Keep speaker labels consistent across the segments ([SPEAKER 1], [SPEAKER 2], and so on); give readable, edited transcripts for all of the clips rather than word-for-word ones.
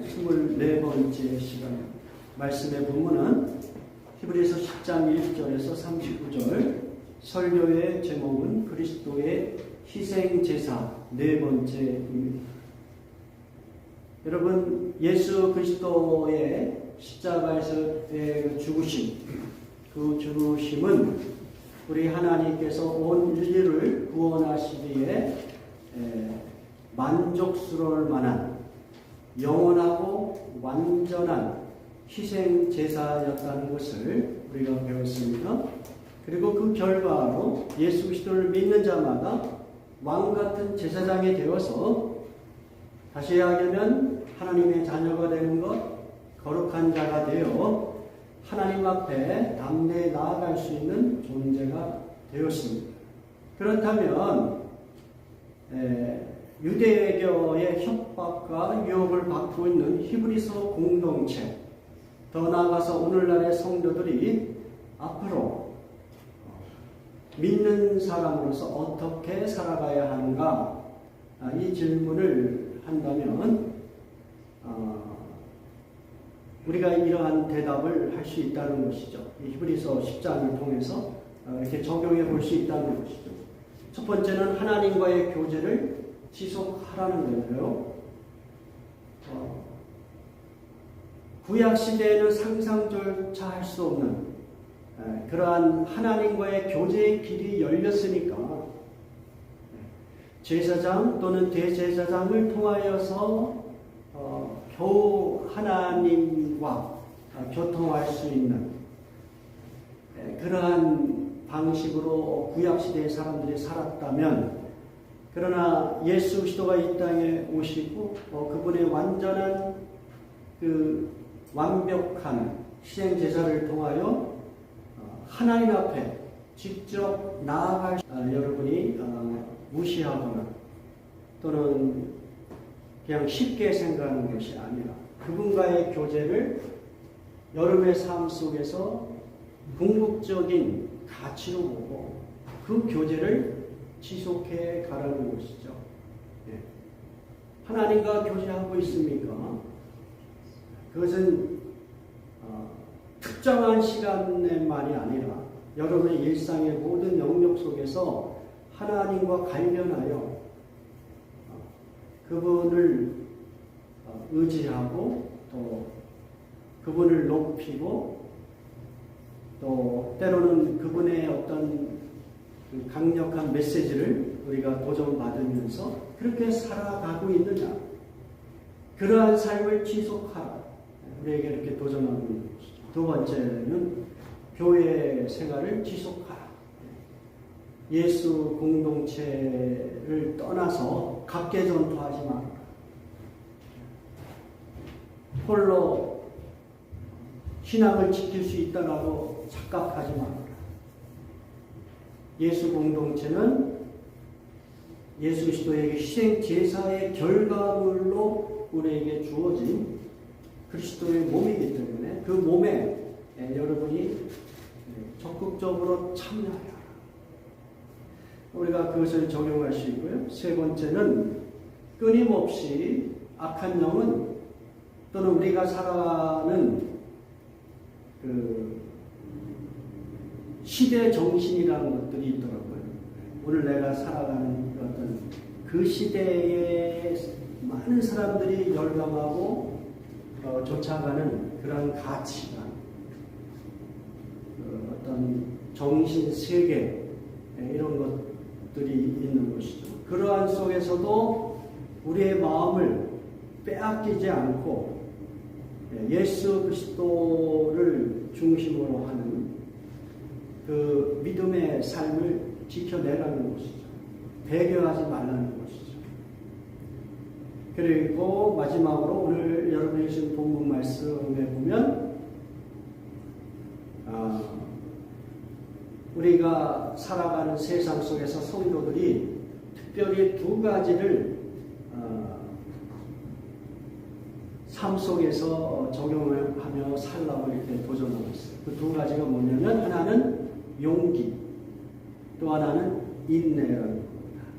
[SPEAKER 1] 시간에 24번째 시간 말씀의 본문은 히브리서 10장 1절에서 39절. 설교의 제목은 그리스도의 희생제사 네 번째입니다. 여러분, 예수 그리스도의 십자가에서의 죽으심, 그 죽으심은 우리 하나님께서 온 인류를 구원하시기에 만족스러울 만한 영원하고 완전한 희생제사였다는 것을 우리가 배웠습니다. 그리고 그 결과로 예수 그리스도를 믿는 자마다 왕같은 제사장이 되어서 다시 이야기하면 하나님의 자녀가 되는 것, 거룩한 자가 되어 하나님 앞에 담대히 나아갈 수 있는 존재가 되었습니다. 그렇다면 유대교의 협박과 유혹을 받고 있는 히브리서 공동체, 더 나아가서 오늘날의 성도들이 앞으로 믿는 사람으로서 어떻게 살아가야 하는가, 이 질문을 한다면 우리가 이러한 대답을 할 수 있다는 것이죠. 이 히브리서 10장을 통해서 이렇게 적용해 볼 수 있다는 것이죠. 첫 번째는 하나님과의 교제를 지속하라는 거예요. 구약 시대에는 상상조차 할 수 없는 그러한 하나님과의 교제의 길이 열렸으니까 제사장 또는 대제사장을 통하여서 겨우 하나님과 교통할 수 있는 그러한 방식으로 구약시대의 사람들이 살았다면, 그러나 예수 그리스도가 이 땅에 오시고 그분의 완전한 그 완벽한 희생제사를 통하여 하나님 앞에 직접 나아갈 여러분이 무시하거나 또는 그냥 쉽게 생각하는 것이 아니라 그분과의 교제를 여러분의 삶 속에서 궁극적인 가치로 보고 그 교제를 지속해 가라는 것이죠. 하나님과 교제하고 있습니까? 그것은 특정한 시간만이 아니라 여러분의 일상의 모든 영역 속에서 하나님과 관련하여 그분을 의지하고 또 그분을 높이고 또 때로는 그분의 어떤 강력한 메시지를 우리가 도전받으면서 그렇게 살아가고 있느냐, 그러한 삶을 지속하라, 우리에게 이렇게 도전하고 있는 것이죠. 두 번째는 교회 생활을 지속하라. 예수 공동체를 떠나서 각계 전투하지 마라. 홀로 신앙을 지킬 수 있다고 착각하지 마라. 예수 공동체는 예수 그리스도에게 희생 제사의 결과물로 우리에게 주어진 그리스도의 몸이기 때문에 그 몸에 여러분이 적극적으로 참여해야 합니다. 우리가 그것을 적용할 수 있고요. 세 번째는 끊임없이 악한 영은 또는 우리가 살아가는 그 시대 정신이라는 것들이 있더라고요. 오늘 내가 살아가는 어떤 그 시대에 많은 사람들이 열광하고 쫓아가는 그런 가치관, 어떤 정신 세계, 이런 것들이 있는 것이죠. 그러한 속에서도 우리의 마음을 빼앗기지 않고 예수 그리스도를 중심으로 하는 그 믿음의 삶을 지켜내라는 것이죠. 배교하지 말라는 것이죠. 그리고 마지막으로 오늘 여러분이 주신 본문 말씀에 보면 우리가 살아가는 세상 속에서 성도들이 특별히 두 가지를 삶 속에서 적용을 하며 살라고 이렇게 도전하고 있어요. 그 두 가지가 뭐냐면 하나는 용기, 또 하나는 인내라는 겁니다.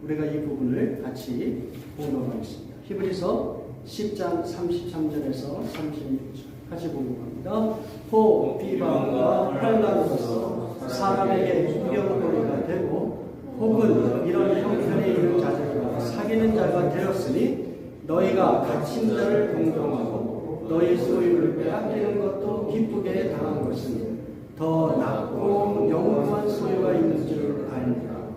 [SPEAKER 1] 우리가 이 부분을 같이 보도록 하겠습니다. 히브리서 10장 33절에서 36절 같이 공부합니다. 호 비방과 환난으로서 사람에게 구경거리가 되고 혹은 이런 형편에 있는 자들과 사귀는 자가 되었으니 너희가 갇힌 자를 동정하고 너희 소유를 빼앗기는 것도 기쁘게 당한 것은 더 낫고 영원한 소유가 있는 줄 아니라.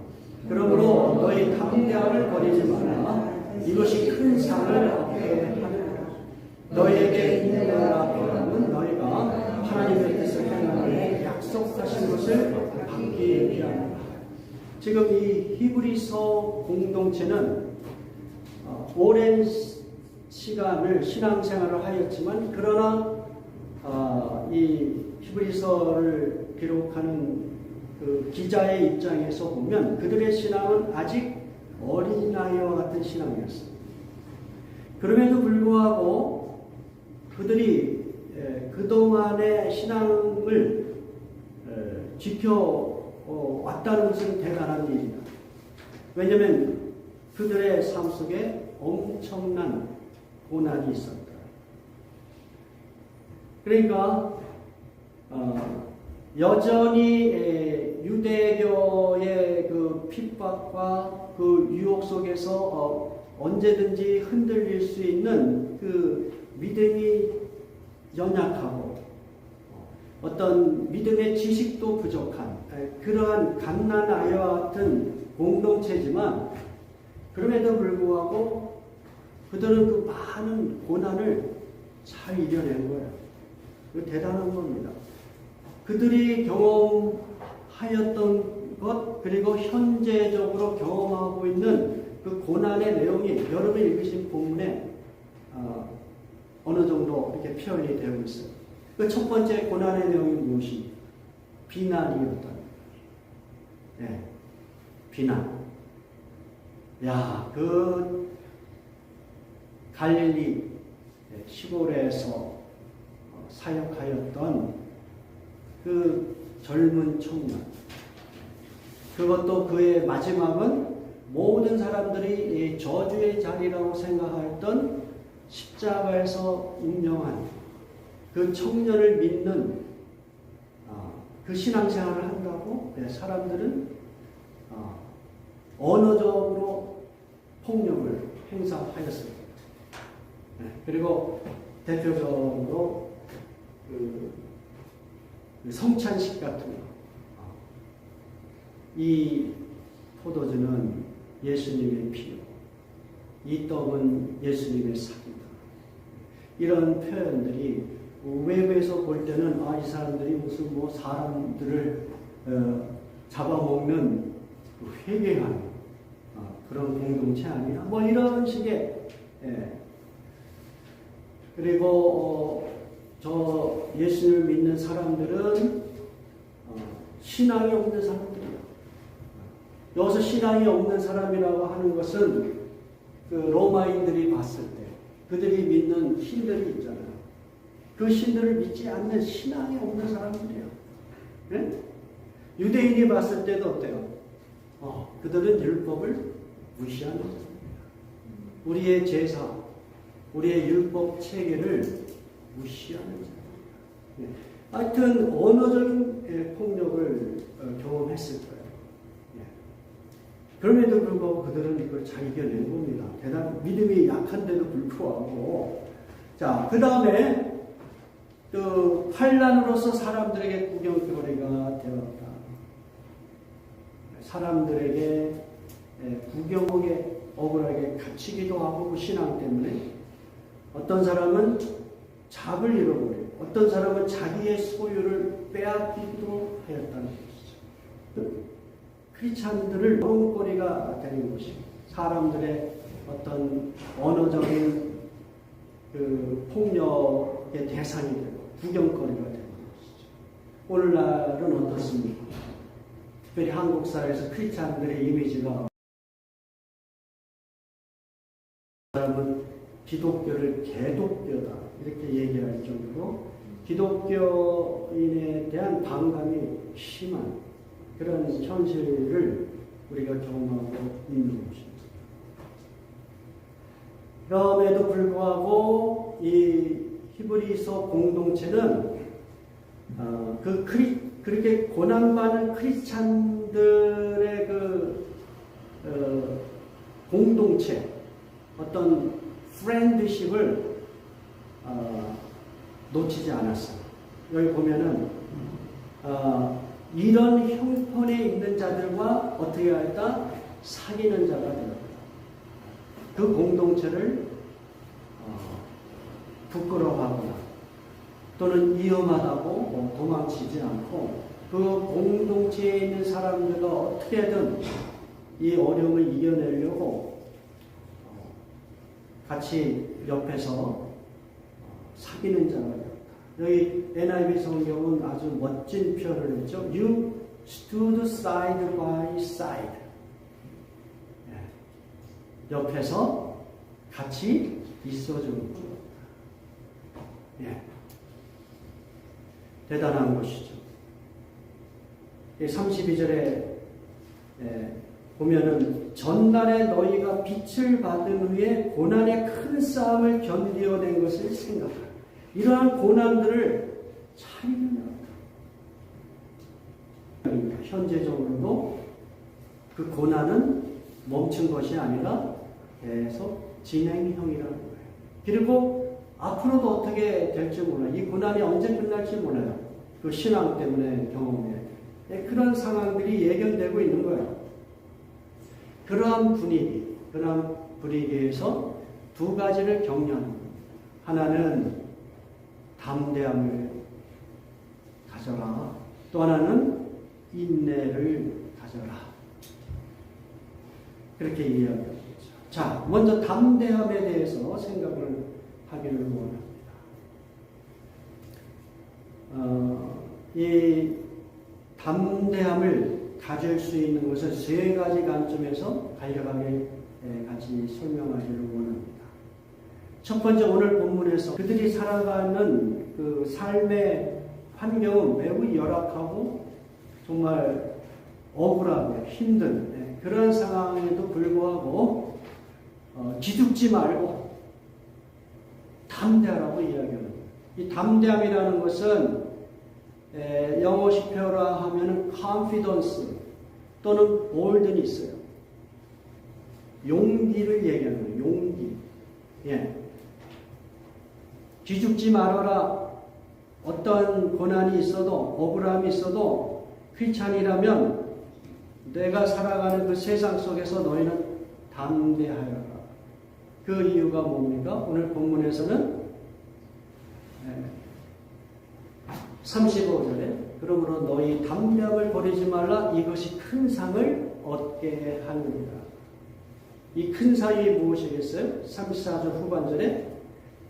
[SPEAKER 1] 그러므로 너희 담대함을 버리지 마라. 이것이 큰 상을 얻게 하느니라. 너희에게 있는 앞에는 너희가 하나님의 뜻을 행하는 약속하신 것을 받기 위함이라. 지금 이 히브리서 공동체는 오랜 시간을 신앙생활을 하였지만 그러나 이 히브리서를 기록하는 그 기자의 입장에서 보면 그들의 신앙은 아직 어린아이와 같은 신앙이었습니다. 그럼에도 불구하고 그들이 그동안의 신앙을 지켜왔다는 것은 대단한 일이다. 왜냐하면 그들의 삶 속에 엄청난 고난이 있었다. 그러니까 여전히 유대교의 그 핍박과 그 유혹 속에서 언제든지 흔들릴 수 있는 그 믿음이 연약하고 어떤 믿음의 지식도 부족한 그러한 갓난아이와 같은 공동체지만 그럼에도 불구하고 그들은 그 많은 고난을 잘 이겨낸 거예요. 대단한 겁니다. 그들이 경험하였던 것 그리고 현재적으로 경험하고 있는 그 고난의 내용이 여러분이 읽으신 본문에 어느 정도 이렇게 표현이 되고 있어요. 그 첫 번째 고난의 내용이 무엇이? 비난이었다. 네, 비난. 그 갈릴리 시골에서 사역하였던 그 젊은 청년. 그것도 그의 마지막은 모든 사람들이 저주의 자리라고 생각하였던 십자가에서 운명한 그 청년을 믿는 그 신앙생활을 한다고 사람들은 언어적으로 폭력을 행사하였습니다. 그리고 대표적으로 그 성찬식 같은 거. 이 포도주는 예수님의 피요, 이 떡은 예수님의 살이다. 이런 표현들이 외부에서 볼 때는 이 사람들이 무슨 사람들을 잡아먹는 회개하는 그런 공동체 아니야? 이런 식의 그리고 저 예수를 믿는 사람들은 신앙이 없는 사람들이야. 여기서 신앙이 없는 사람이라고 하는 것은 그 로마인들이 봤을 때 그들이 믿는 신들이 있잖아요. 그 신들을 믿지 않는 신앙이 없는 사람들이에요. 네? 유대인이 봤을 때도 어때요? 그들은 율법을 무시하는 거예요. 우리의 제사, 우리의 율법 체계를 무시하는 거예요. 네. 하여튼 언어적인 폭력을 경험했을 거예요. 네. 그럼에도 불구하고 그들은 이걸 잘 이겨낸 겁니다. 대단 믿음이 약한데도 불구하고. 자, 그 다음에 그 환난으로서 사람들에게 구경거리가 되었다. 사람들에게 구경에 억울하게 갇히기도 하고 그 신앙 때문에 어떤 사람은 잡을 잃어버리고 어떤 사람은 자기의 소유를 빼앗기기도 하였다는 것이죠. 크리스찬들을 먹거리가 되는 것이 사람들의 어떤 언어적인 그 폭력의 대상이 되고 구경거리가 되는 것이죠. 오늘날은 어떻습니까? 특별히 한국 사회에서 크리스찬들의 이미지가 사람은 기독교를 개독교다 이렇게 얘기할 정도로 기독교인에 대한 반감이 심한 그런 현실을 우리가 경험하고 있는 것입니다. 그럼에도 불구하고 이 히브리서 공동체는 그렇게 고난받는 크리스찬들의 공동체, 어떤 프렌드십을 놓치지 않았어요. 여기 보면은 이런 형편에 있는 자들과 어떻게 할까? 사귀는 자가 되었다. 그 공동체를 부끄러워하거나 또는 위험하다고 도망치지 않고 그 공동체에 있는 사람들과 어떻게든 이 어려움을 이겨내려고 같이 옆에서 사귀는 자가 되었다. 여기 NIV 성경은 아주 멋진 표현을 했죠. You stood side by side. 옆에서 같이 있어주는 것. 대단한 것이죠. 32절에 보면은 전날에 너희가 빛을 받은 후에 고난의 큰 싸움을 견디어낸 것을 생각하라. 이러한 고난들을 잘 이겨내라. 현재적으로도 그 고난은 멈춘 것이 아니라 계속 진행형이라는 거예요. 그리고 앞으로도 어떻게 될지 몰라요. 이 고난이 언제 끝날지 몰라요. 그 신앙 때문에 경험해. 그런 상황들이 예견되고 있는 거예요. 그러한 분위기에서 두 가지를 격려합니다. 하나는 담대함을 가져라. 또 하나는 인내를 가져라. 그렇게 이야기합니다. 자, 먼저 담대함에 대해서 생각을 하기를 원합니다. 이 담대함을 가질 수 있는 것을 세 가지 관점에서 간략하게 같이 설명하기를 원합니다. 첫 번째, 오늘 본문에서 그들이 살아가는 그 삶의 환경은 매우 열악하고 정말 억울하고 힘든 그런 상황에도 불구하고 기죽지 말고 담대하라고 이야기합니다. 이 담대함이라는 것은 영어식 표현하면 confidence 또는 boldness요. 용기를 얘기하는 거예요. 용기. 기죽지 말아라. 어떤 고난이 있어도 억울함이 있어도 크리스찬이라면 내가 살아가는 그 세상 속에서 너희는 담대하여라. 그 이유가 뭡니까? 오늘 본문에서는 35절에 그러므로 너희 담대함을 버리지 말라. 이것이 큰 상을 얻게 하느니라. 이 큰 상이 무엇이겠어요? 34절 후반절에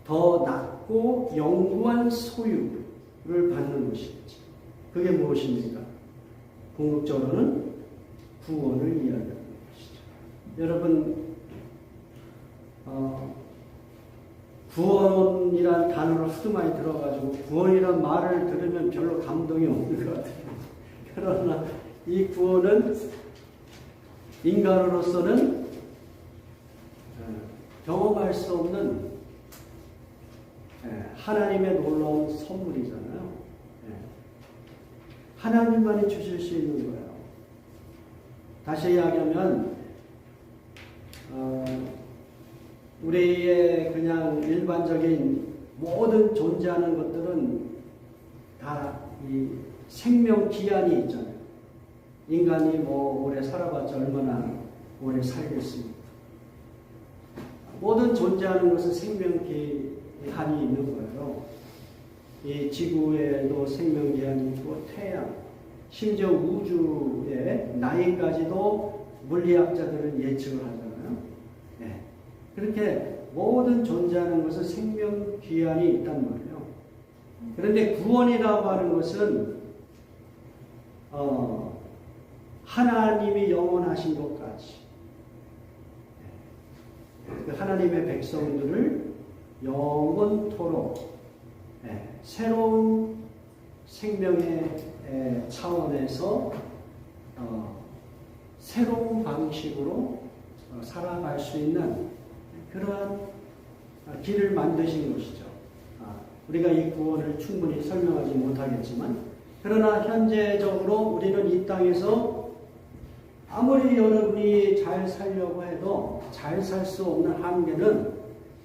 [SPEAKER 1] 더 낮고 영구한 소유를 받는 것이겠죠. 그게 무엇입니까? 궁극적으로는 구원을 이야기하는 것이죠. 여러분, 구원이란 단어를 하도 많이 들어가지고 구원이란 말을 들으면 별로 감동이 없는 것 같아요. 그러나 이 구원은 인간으로서는 경험할 수 없는 하나님의 놀라운 선물이잖아요. 하나님만이 주실 수 있는 거예요. 다시 이야기하면 우리의 그냥 일반적인 모든 존재하는 것들은 다 이 생명 기한이 있잖아요. 인간이 뭐 오래 살아봤자 얼마나 오래 살겠습니까? 모든 존재하는 것은 생명 기한이 있는 거예요. 이 지구에도 생명 기한이 있고 태양, 심지어 우주의 나이까지도 물리학자들은 예측을 하잖아요. 그렇게 모든 존재하는 것은 생명 기한이 있단 말이에요. 그런데 구원이라고 하는 것은 하나님이 영원하신 것까지 하나님의 백성들을 영원토록 새로운 생명의 차원에서 새로운 방식으로 살아갈 수 있는 그러한 길을 만드신 것이죠. 우리가 이 구원을 충분히 설명하지 못하겠지만, 그러나 현재적으로 우리는 이 땅에서 아무리 여러분이 잘 살려고 해도 잘 살 수 없는 한계는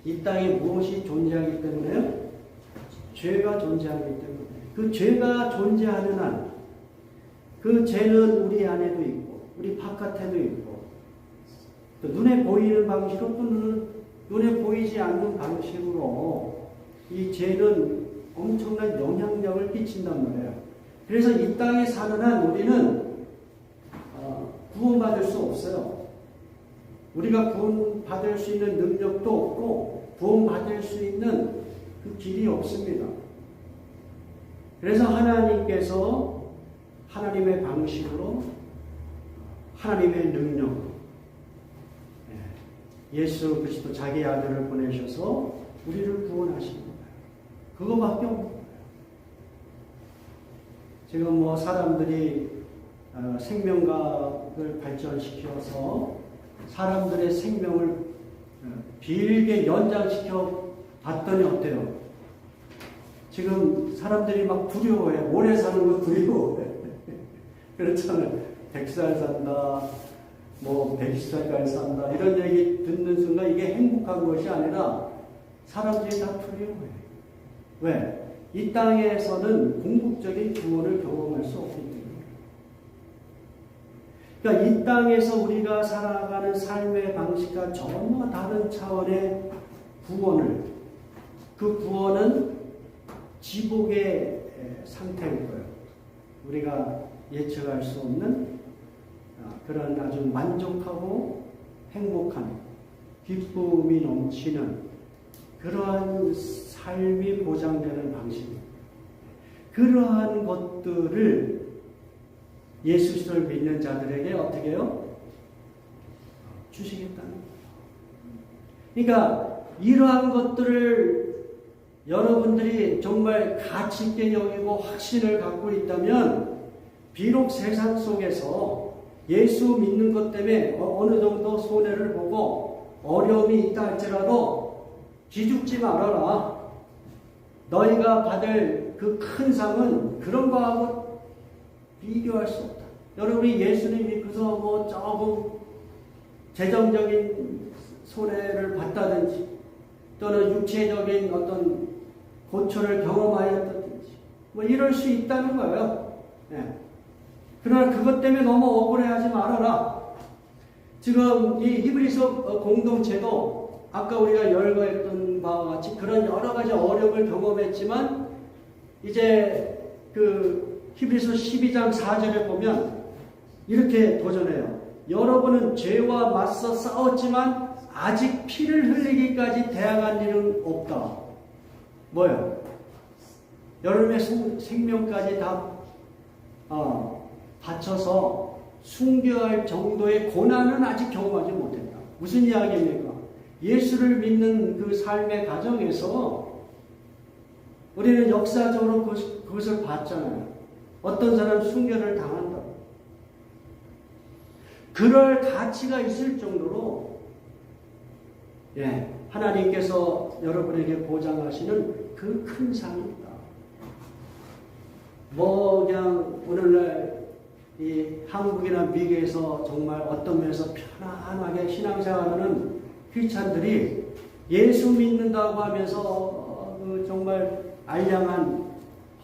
[SPEAKER 1] 이 땅에 무엇이 존재하기 때문에요? 죄가 존재하기 때문에. 그 죄가 존재하는 한, 그 죄는 우리 안에도 있고, 우리 바깥에도 있고, 또 눈에 보이는 방식으로, 또 눈에 보이지 않는 방식으로 이 죄는 엄청난 영향력을 끼친단 말이에요. 그래서 이 땅에 사는 한 우리는 구원받을 수 없어요. 우리가 구원받을 수 있는 능력도 없고 구원받을 수 있는 그 길이 없습니다. 그래서 하나님께서 하나님의 방식으로 하나님의 능력, 예수 그리스도 자기 아들을 보내셔서 우리를 구원하신 거예요. 그거밖에 없는 거예요. 지금 뭐 사람들이 생명과학을 발전시켜서 사람들의 생명을 길게 연장시켜 봤더니 어때요? 지금 사람들이 막 두려워해. 오래 사는 거 두려워해. 그렇잖아요. 100살 산다, 뭐 120살까지 산다, 이런 얘기 듣는 순간 이게 행복한 것이 아니라 사람들이 다 두려워해. 왜? 이 땅에서는 궁극적인 구원을 경험할 수 없기 때문에. 그러니까 이 땅에서 우리가 살아가는 삶의 방식과 전혀 다른 차원의 구원을, 그 구원은 지복의 상태일 거예요. 우리가 예측할 수 없는 그런 아주 만족하고 행복한 기쁨이 넘치는 그러한 삶이 보장되는 방식입니다. 그러한 것들을 예수 그리스도를 믿는 자들에게 어떻게 해요? 주시겠다는 거예요. 그러니까 이러한 것들을 여러분들이 정말 가치 있게 여기고 확신을 갖고 있다면 비록 세상 속에서 예수 믿는 것 때문에 어느 정도 손해를 보고 어려움이 있다 할지라도 기죽지 말아라. 너희가 받을 그 큰 상은 그런 거하고 비교할 수 없다. 여러분이 예수님 믿고서 뭐 조금 재정적인 손해를 봤다든지 또는 육체적인 어떤 고초를 경험하였다든지 뭐 이럴 수 있다는 거예요. 네. 그러나 그것 때문에 너무 억울해하지 말아라. 지금 이 히브리서 공동체도 아까 우리가 열거했던 바와 같이 그런 여러 가지 어려움을 경험했지만 이제 그 히브리서 12장 4절에 보면 이렇게 도전해요. 여러분은 죄와 맞서 싸웠지만 아직 피를 흘리기까지 대항한 일은 없다. 뭐예요? 여러분의 생명까지 다 바쳐서 순교할 정도의 고난은 아직 경험하지 못했다. 무슨 이야기입니까? 예수를 믿는 그 삶의 과정에서 우리는 역사적으로 그것을 봤잖아요. 어떤 사람은 순교를 당한다. 그럴 가치가 있을 정도로 하나님께서 여러분에게 보장하시는 그 큰 상입니다. 뭐 그냥 오늘날 이 한국이나 미국에서 정말 어떤 면에서 편안하게 신앙생활하는 크리스찬들이 예수 믿는다고 하면서 정말 알량한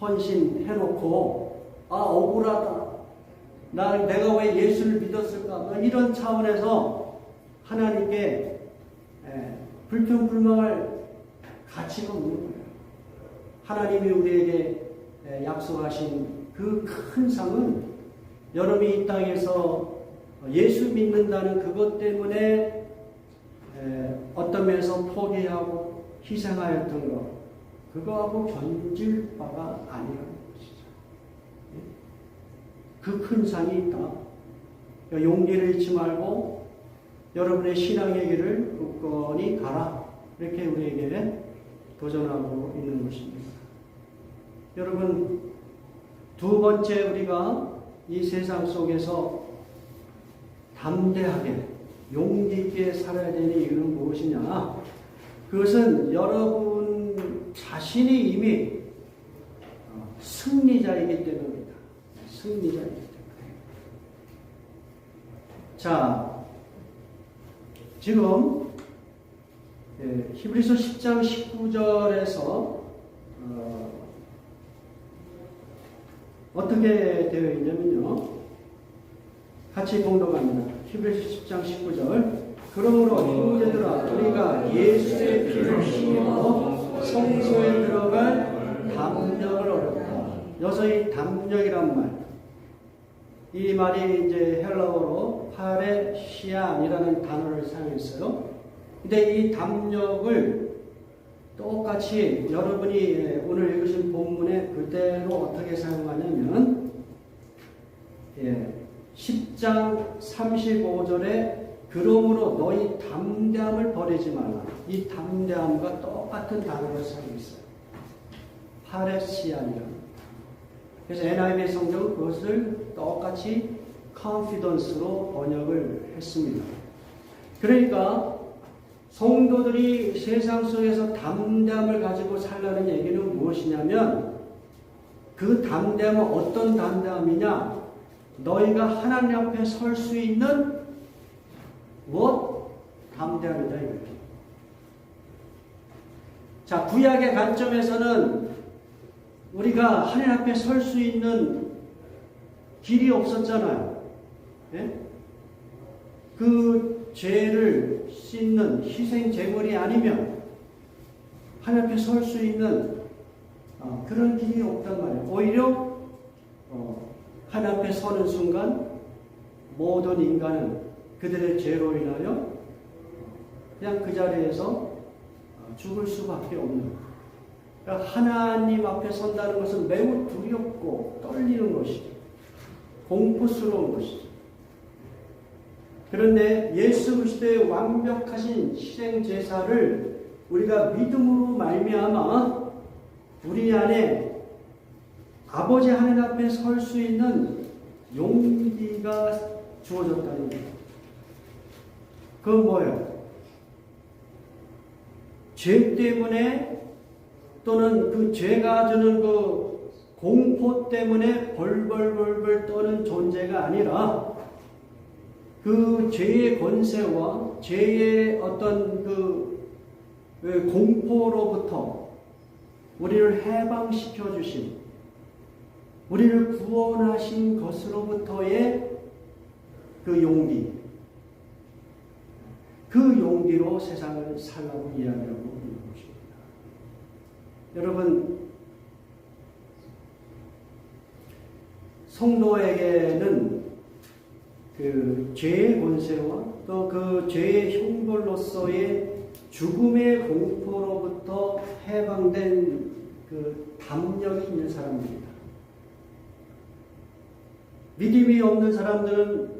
[SPEAKER 1] 헌신 해놓고 억울하다. 내가 왜 예수를 믿었을까? 이런 차원에서 하나님께 불평불만할 가치가 없는 거예요. 하나님이 우리에게 약속하신 그 큰 상은 여러분이 이 땅에서 예수 믿는다는 그것 때문에 어떤 면에서 포기하고 희생하였던 것, 그거하고 견질 바가 아니라는 것이죠. 그 큰 상이 있다. 그러니까 용기를 잃지 말고 여러분의 신앙의 길을 굳건히 가라. 이렇게 우리에게 도전하고 있는 것입니다. 여러분, 두 번째 우리가 이 세상 속에서 담대하게 용기 있게 살아야 되는 이유는 무엇이냐? 그것은 여러분 자신이 이미 승리자이기 때문입니다. 승리자이기 때문에. 자, 지금 히브리서 10장 19절에서 어떻게 되어 있냐면요. 같이 공독합니다. 히브리서 10장 19절. 그러므로 형제들아 우리가 예수의 피를 힘입어 성소에 들어갈 담력을 얻었다. 여기서 이 담력이란 말, 이 말이 이제 헬라어로 파레시안이라는 단어를 사용했어요. 근데 이 담력을 똑같이 여러분이 오늘 읽으신 본문에 그대로 어떻게 사용하냐면 10장 35절에 그러므로 너희 담대함을 버리지 말라. 이 담대함과 똑같은 단어를 사용했어요. 파레시안이라는. 그래서 NIV 성경은 그것을 똑같이 confidence로 번역을 했습니다. 그러니까 성도들이 세상 속에서 담대함을 가지고 살라는 얘기는 무엇이냐면 그 담대함은 어떤 담대함이냐? 너희가 하나님 앞에 설 수 있는 무엇? 담대함이다 이거예요. 자, 구약의 관점에서는 우리가 하나님 앞에 설 수 있는 길이 없었잖아요. 예? 그 죄를 씻는 희생 제물이 아니면 하나님 앞에 설 수 있는 그런 길이 없단 말이에요. 오히려 하나님 앞에 서는 순간 모든 인간은 그들의 죄로 인하여 그냥 그 자리에서 죽을 수밖에 없는, 그러니까 하나님 앞에 선다는 것은 매우 두렵고 떨리는 것이죠. 공포스러운 것이죠. 그런데 예수 그리스도의 완벽하신 희생 제사를 우리가 믿음으로 말미암아 우리 안에 아버지 하나님 앞에 설 수 있는 용기가 주어졌다는 거예요. 그건 뭐예요? 죄 때문에 또는 그 죄가 주는 그 공포 때문에 벌벌벌벌 떠는 존재가 아니라 그 죄의 권세와 죄의 어떤 그 공포로부터 우리를 해방시켜 주신, 우리를 구원하신 것으로부터의 그 용기, 그 용기로 세상을 살라고 이야기하고 있는 것입니다. 여러분, 성도에게는 그 죄의 권세와 또 그 죄의 형벌로서의 죽음의 공포로부터 해방된 그 담력이 있는 사람들입니다. 믿음이 없는 사람들은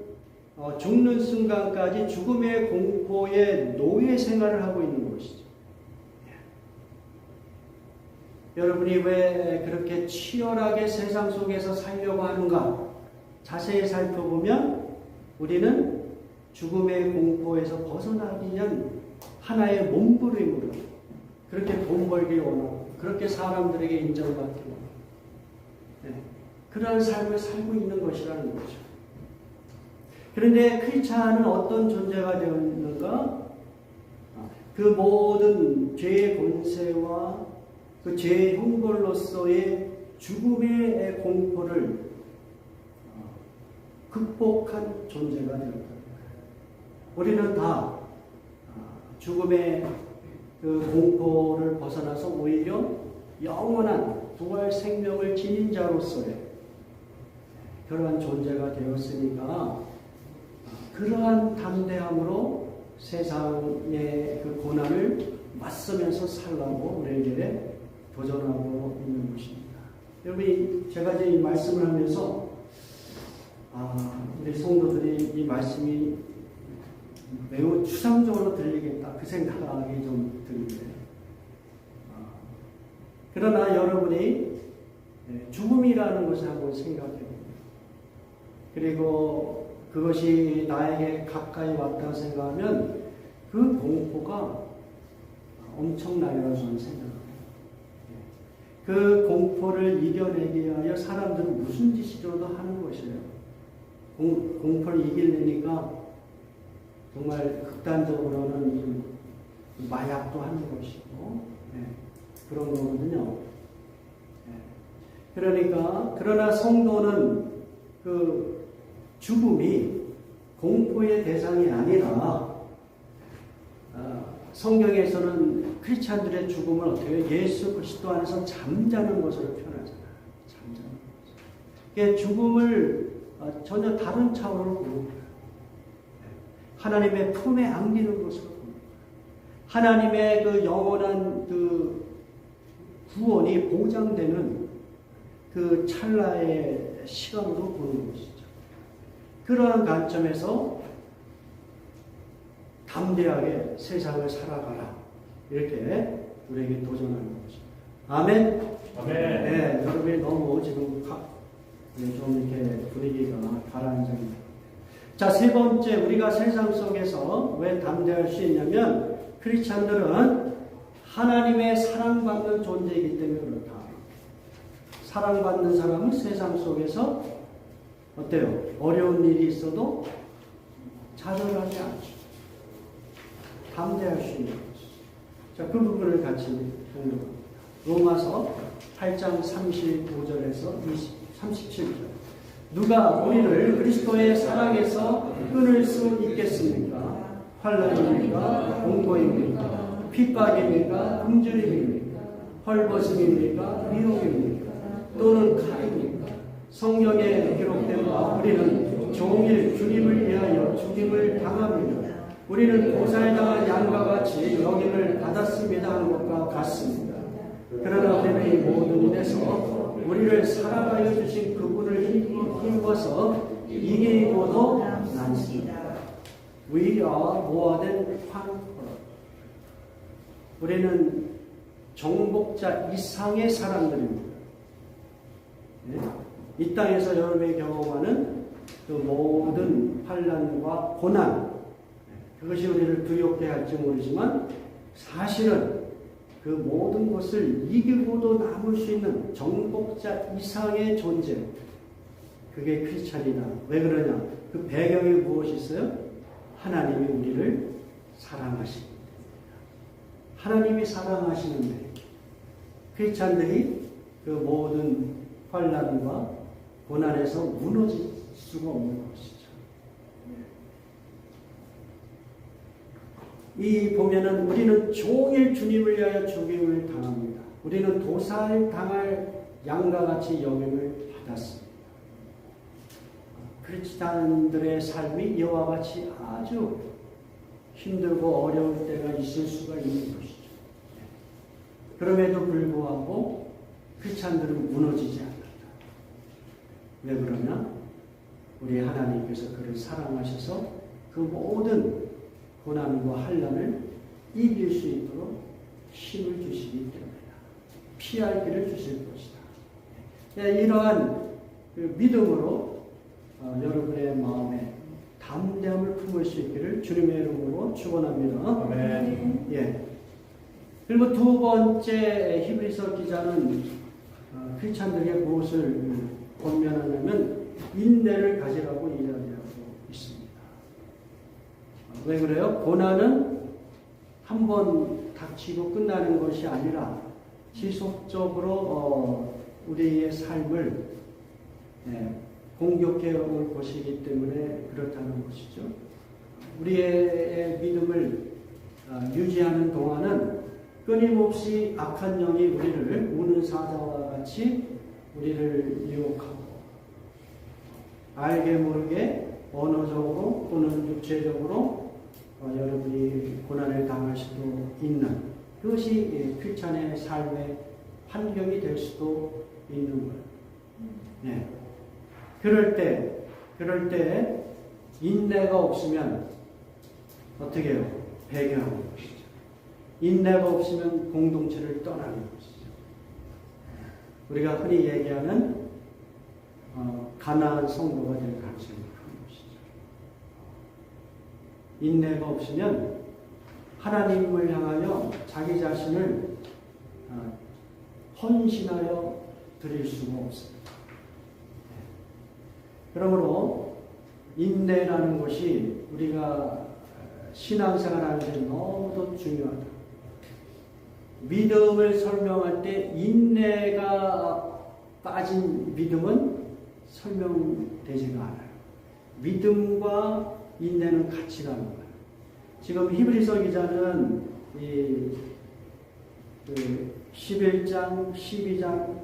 [SPEAKER 1] 죽는 순간까지 죽음의 공포에 노예 생활을 하고 있는 것이죠. 여러분이 왜 그렇게 치열하게 세상 속에서 살려고 하는가? 자세히 살펴보면 우리는 죽음의 공포에서 벗어나기 위한 하나의 몸부림으로 그렇게 돈 벌기 원하고 그렇게 사람들에게 인정받기 원하고 그러한 삶을 살고 있는 것이라는 거죠. 그런데 크리스찬은 어떤 존재가 되었는가? 그 모든 죄의 권세와 그 죄의 형벌로서의 죽음의 공포를 극복한 존재가 되었다. 우리는 다 죽음의 그 공포를 벗어나서 오히려 영원한 부활 생명을 지닌 자로서의 그러한 존재가 되었으니까 그러한 담대함으로 세상의 그 고난을 맞서면서 살라고 우리에게 도전하고 있는 것입니다. 여러분, 제가 이제 이 말씀을 하면서 우리 성도들이 이 말씀이 매우 추상적으로 들리겠다 그 생각이 좀 들리네요. 그러나 여러분이 죽음이라는 것을 한번 생각해 봅니다. 그리고 그것이 나에게 가까이 왔다 생각하면 그 공포가 엄청나게라고 저는 생각합니다. 그 공포를 이겨내기 위하여 사람들은 무슨 짓이라도 하는 것이에요. 공포를 이기려니까 정말 극단적으로는 마약도 하는 것이고, 그런 거거든요. 그러나 성도는 그 죽음이 공포의 대상이 아니라, 성경에서는 크리스찬들의 죽음을 어떻게 해요? 예수 그리스도 안에서 잠자는 것으로 표현하잖아요. 잠자는 것. 그게 죽음을 전혀 다른 차원으로 보는 거예요. 하나님의 품에 안기는 것으로 보는 거예요. 하나님의 그 영원한 그 구원이 보장되는 그 찰나의 시간으로 보는 것이죠. 그러한 관점에서 담대하게 세상을 살아가라. 이렇게 우리에게 도전하는 것입니다. 아멘?
[SPEAKER 2] 아멘.
[SPEAKER 1] 네, 여러분이 너무 지금 좀 이렇게 분위기가 가라앉아있는. 자, 세 번째, 우리가 세상 속에서 왜 담대할 수 있냐면, 크리스찬들은 하나님의 사랑받는 존재이기 때문에 그렇다. 사랑받는 사람은 세상 속에서 어때요? 어려운 일이 있어도 좌절하지 않죠. 담대할 수 있는 것이죠. 자, 그 부분을 같이 공부합니다. 로마서 8장 35절에서 37절. 누가 우리를 그리스도의 사랑에서 끊을 수 있겠습니까? 환난입니까? 공고입니까? 핍박입니까? 굶주림입니까? 헐벗음입니까? 미혹입니까? 또는 칼입니까? 성경에 기록된 바 우리는 종일 주님을 위하여 죽임을 당합니다. 우리는 고사에 당한 양과 같이 여김을 받았습니다 하는 것과 같습니다. 그러나 우리는 이 모든 일에서 우리를 사랑하여 주신 그분을 힘입어서 이기고도 남습니다. We are more than conquerors. 우리는 정복자 이상의 사람들입니다. 네? 이 땅에서 여러분이 경험하는 그 모든 환난과 고난, 그것이 우리를 두렵게 할지 모르지만 사실은 그 모든 것을 이기고도 남을 수 있는 정복자 이상의 존재, 그게 크리스찬이다. 왜 그러냐? 그 배경에 무엇이 있어요? 하나님이 우리를 사랑하십니다. 하나님이 사랑하시는데 크리스찬들이 그 모든 환난과 고난에서 무너질 수가 없는 것이죠. 이 보면은 우리는 종일 주님을 위하여 죽임을 당합니다. 우리는 도살 당할 양과 같이 여김을 받았습니다. 크리스찬들의 삶이 이와 같이 아주 힘들고 어려울 때가 있을 수가 있는 것이죠. 그럼에도 불구하고 크리스찬들은 무너지지 않는다. 왜 그러냐? 우리 하나님께서 그를 사랑하셔서 그 모든 고난과 환난을 이길 수 있도록 힘을 주시기 때문이다. 피할 길을 주실 것이다. 이러한 그 믿음으로 여러분의 마음에 담대함을 품을 수 있기를 주님의 이름으로 축원합니다.
[SPEAKER 2] 아멘.
[SPEAKER 1] 예. 그리고 두 번째 히브리서 기자는 크리스찬들에게 무엇을 권면하냐면 인내를 가지라고 이야기하고 있습니다. 왜 그래요? 고난은 한 번 닥치고 끝나는 것이 아니라 지속적으로 우리의 삶을 공격해 올 것이기 때문에 그렇다는 것이죠. 우리의 믿음을 유지하는 동안은 끊임없이 악한 영이 우리를 우는 사자와 같이 우리를 유혹하고 알게 모르게 언어적으로 또는 육체적으로 여러분이 고난을 당할 수도 있는 그것이 크리스찬의 삶의 환경이 될 수도 있는 거예요. 네. 그럴 때 인내가 없으면 어떻게 해요? 배교하는 것이죠. 인내가 없으면 공동체를 떠나는 것이죠. 우리가 흔히 얘기하는 가난한 성도가 될 가능성이 큰 것이죠. 인내가 없으면 하나님을 향하여 자기 자신을 헌신하여 드릴 수가 없습니다. 그러므로 인내라는 것이 우리가 신앙생활하는 데 너무도 중요하다. 믿음을 설명할 때 인내가 빠진 믿음은 설명되지가 않아요. 믿음과 인내는 같이 가는 거예요. 지금 히브리서 기자는 11장, 12장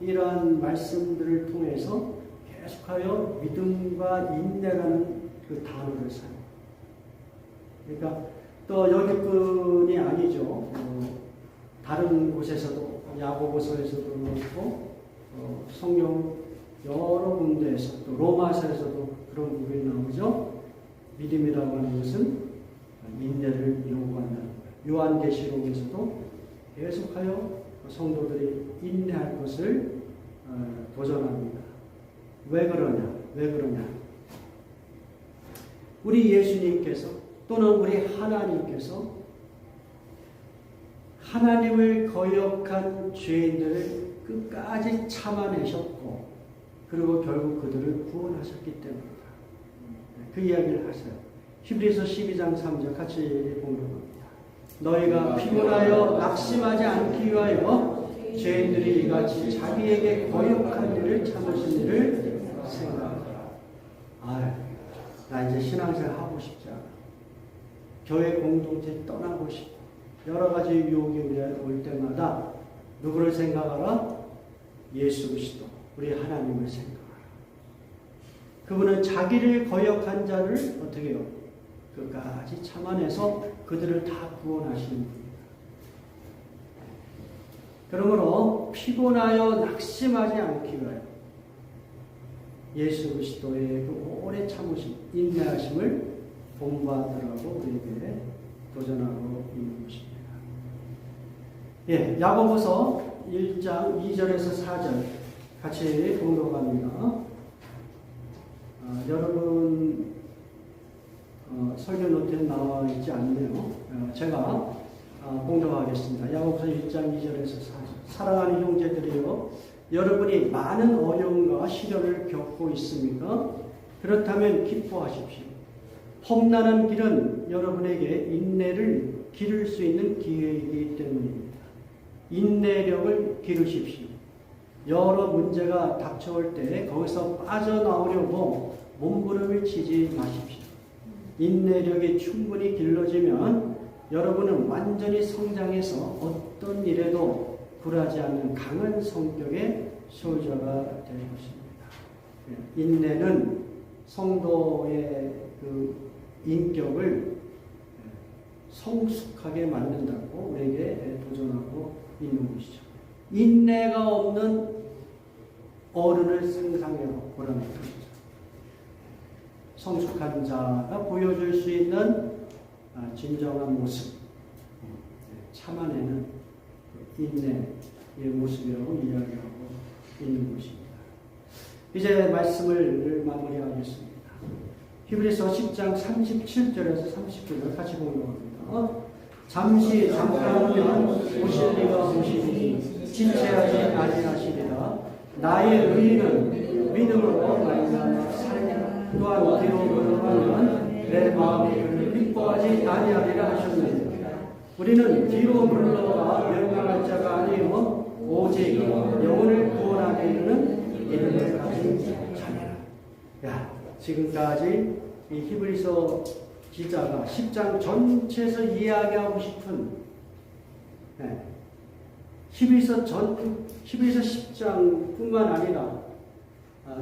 [SPEAKER 1] 이러한 말씀들을 통해서 계속하여 믿음과 인내라는 그 단어를 사용해요. 그러니까 또 여기뿐이 아니죠. 다른 곳에서도 야고보서에서도 그렇고 성경 여러 군데에서 또 로마서에서도 그런 부분이 나오죠. 믿음이라고 하는 것은 인내를 요구한다는 거예요. 요한계시록에서도 계속하여 성도들이 인내할 것을 도전합니다. 왜 그러냐? 우리 예수님께서 또는 우리 하나님께서 하나님을 거역한 죄인들을 끝까지 참아내셨고 그리고 결국 그들을 구원하셨기 때문이다. 그 이야기를 하세요. 히브리서 12장 3절 같이 공부합니다. 너희가 피곤하여 낙심하지 않기 위하여 죄인들이 이같이 자기에게 거역한 일을 참으신 일을 생각하라. 나 이제 신앙생활 하고 싶지 않아. 교회 공동체 떠나고 싶고 여러 가지 유혹이 올 때마다 누구를 생각하라? 예수 그리스도 우리 하나님을 생각하라. 그분은 자기를 거역한 자를 어떻게 해요? 끝까지 참아내서 그들을 다 구원하시는 분입니다. 그러므로 피곤하여 낙심하지 않기 위하여 예수 그리스도의 그 오래 참으심, 인내하심을 본받으라고 우리에게 도전하고 있는 것입니다. 야고보서 1장 2절에서 4절 같이 봉독합니다. 여러분 설교 노트에 나와 있지 않네요. 제가 봉독하겠습니다. 야고보서 1장 2절에서 4절. 사랑하는 형제들이여, 여러분이 많은 어려움과 시련을 겪고 있습니까? 그렇다면 기뻐하십시오. 험난한 길은 여러분에게 인내를 기를 수 있는 기회이기 때문입니다. 인내력을 기르십시오. 여러 문제가 닥쳐올 때 거기서 빠져나오려고 몸부림을 치지 마십시오. 인내력이 충분히 길러지면 여러분은 완전히 성장해서 어떤 일에도 굴하지 않는 강한 성격의 소유자가 될 것입니다. 인내는 성도의 그 인격을 성숙하게 만든다고 우리에게 도전하고 있는 것이죠. 인내가 없는 어른을 상상해 보라는 것이죠. 성숙한 자가 보여줄 수 있는 진정한 모습, 참아내는 인내의 모습이라고 이야기하고 있는 것입니다. 이제 말씀을 마무리하겠습니다. 히브리서 10장 37절에서 39절 같이 공부합니다. 잠시 잠깐하면 오실 리가 오시니 지체하지 아니하시리라. 나의 의인은 믿음으로 말미암아 살리라. 또한 뒤로 물러가면 내 마음이 그를 기뻐하지 아니하리라 하셨느니라. 우리는 뒤로 물러가 멸망할 자가 아니요 오직 영혼을 구원하게 이르는 이름을 가진 자니라. 지금까지 이 히브리서 기자가 10장 전체에서 이야기하고 싶은 히브리서 10장뿐만 아니라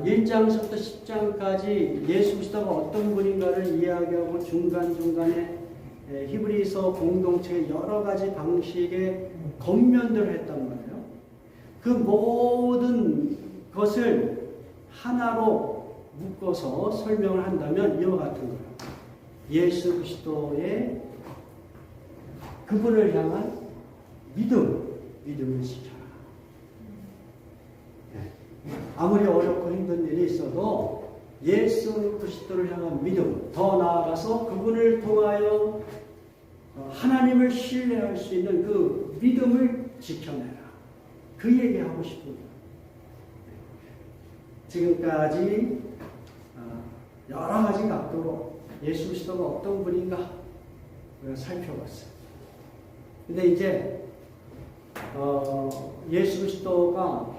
[SPEAKER 1] 1장부터 10장까지 예수 그리스도가 어떤 분인가를 이야기하고 중간중간에 히브리서 공동체의 여러 가지 방식의 겉면들을 했단 말이에요. 그 모든 것을 하나로 묶어서 설명을 한다면 이와 같은 거예요. 예수 그리스도의 그분을 향한 믿음을 지켜라. 아무리 어렵고 힘든 일이 있어도 예수 그리스도를 향한 믿음, 더 나아가서 그분을 통하여 하나님을 신뢰할 수 있는 그 믿음을 지켜내라. 그 얘기하고 싶습니다. 지금까지 여러 가지 각도로 예수 그리스도가 어떤 분인가 우리가 살펴봤어요. 근데 이제 예수 그리스도가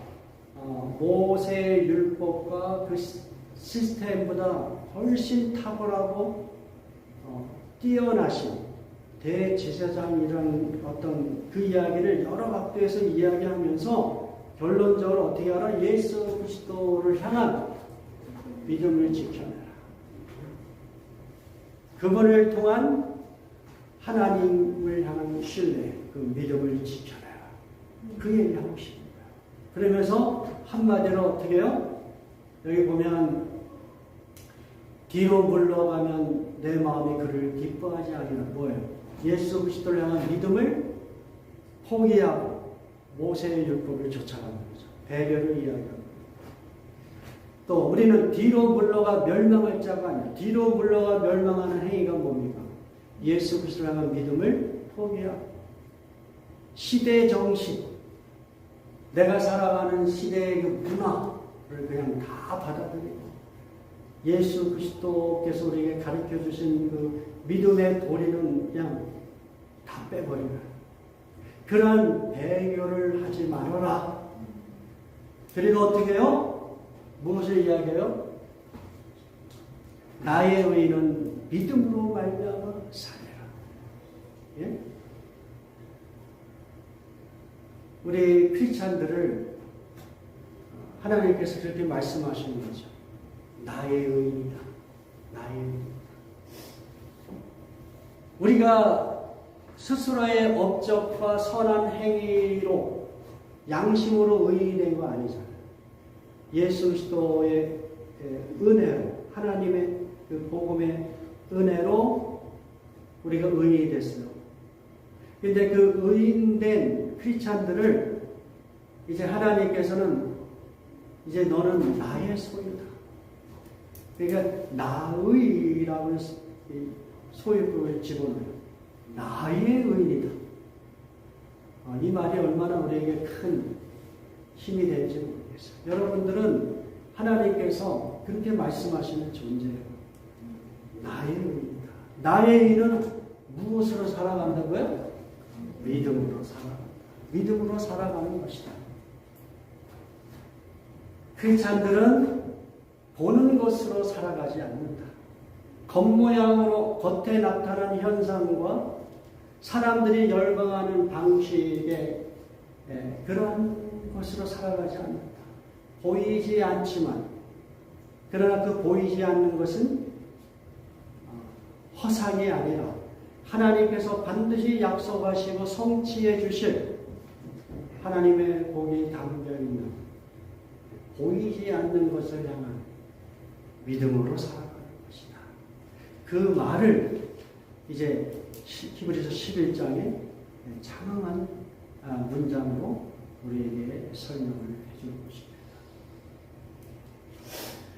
[SPEAKER 1] 모세의 율법과 그 시스템보다 훨씬 탁월하고 뛰어나신 대제사장이라는 어떤 그 이야기를 여러 각도에서 이야기하면서 결론적으로 어떻게 하라? 예수 그리스도를 향한 믿음을 지켜내라. 그분을 통한 하나님을 향한 신뢰, 그 믿음을 지켜내라. 그 얘기하고 싶습니다. 그러면서 한마디로 어떻게 해요? 여기 보면 뒤로 물러가면 내 마음이 그를 기뻐하지 않으라. 뭐예요? 예수 그리스도를 향한 믿음을 포기하고 모세의 율법을 쫓아가는 거죠. 배교를 이야기합니다. 또 우리는 뒤로 물러가 멸망할 자가 아니라 뒤로 물러가 멸망하는 행위가 뭡니까? 예수 그리스도를 향한 믿음을 포기하고 시대 정신, 내가 살아가는 시대의 그 문화를 그냥 다 받아들이고 예수 그리스도께서 우리에게 가르쳐 주신 그 믿음의 도리는 그냥 다 빼버리라. 그러한 배교를 하지 말아라. 그리고 어떻게 해요? 무엇을 이야기해요? 나의 의인은 믿음으로 말미암아 살리라. 예? 우리 크리스찬들을 하나님께서 그렇게 말씀하시는 거죠. 나의 의인이다. 나의 의인이다. 우리가 스스로의 업적과 선한 행위로 양심으로 의인이 된 거 아니잖아요. 예수 그리스도의 은혜로, 하나님의 그 복음의 은혜로 우리가 의인이 됐어요. 근데 그 의인된 크리스찬들을 이제 하나님께서는 이제 너는 나의 소유다. 그러니까 나의라고 소유격을 집어넣어요. 나의 의인이다. 이 말이 얼마나 우리에게 큰 힘이 될지 모르겠어요. 여러분들은 하나님께서 그렇게 말씀하시는 존재예요. 나의 의인이다. 나의 의인은 무엇으로 살아간다고요? 믿음으로 살아간다. 믿음으로 살아가는 것이다. 크리스찬들은 보는 것으로 살아가지 않는다. 겉모양으로 겉에 나타나는 현상과 사람들이 열광하는 방식의 그런 것으로 살아가지 않는다. 보이지 않지만 그러나 그 보이지 않는 것은 허상이 아니라 하나님께서 반드시 약속하시고 성취해 주실 하나님의 복이 담겨있는 보이지 않는 것을 향한 믿음으로 살아가는 것이다. 그 말을 이제 히브리서 11장에 장황한 문장으로 우리에게 설명을 해주는 것입니다.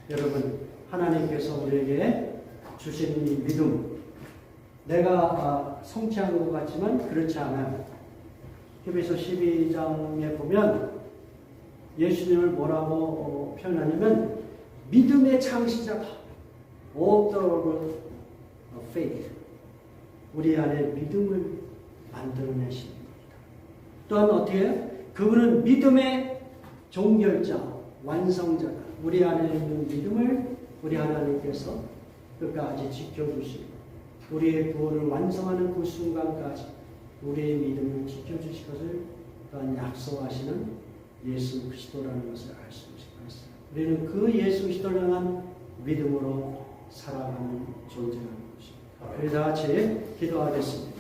[SPEAKER 1] 여러분, 하나님께서 우리에게 주신 이 믿음, 내가 성취한 것 같지만 그렇지 않아요. 히브리서 12장에 보면 예수님을 뭐라고 표현하냐면 믿음의 창시자다. author of faith. 우리 안에 믿음을 만들어내시는 겁니다. 또한 어떻게 해요? 그분은 믿음의 종결자, 완성자다. 우리 안에 있는 믿음을 우리 하나님께서 끝까지 지켜주시고 우리의 구원을 완성하는 그 순간까지 우리의 믿음을 지켜주실 것을 또한 약속하시는 예수 그리스도라는 것을 알 수 있습니다. 우리는 그 예수 그리스도를 향한 믿음으로 살아가는 존재라는 것입니다. 우리 다 같이 기도하겠습니다.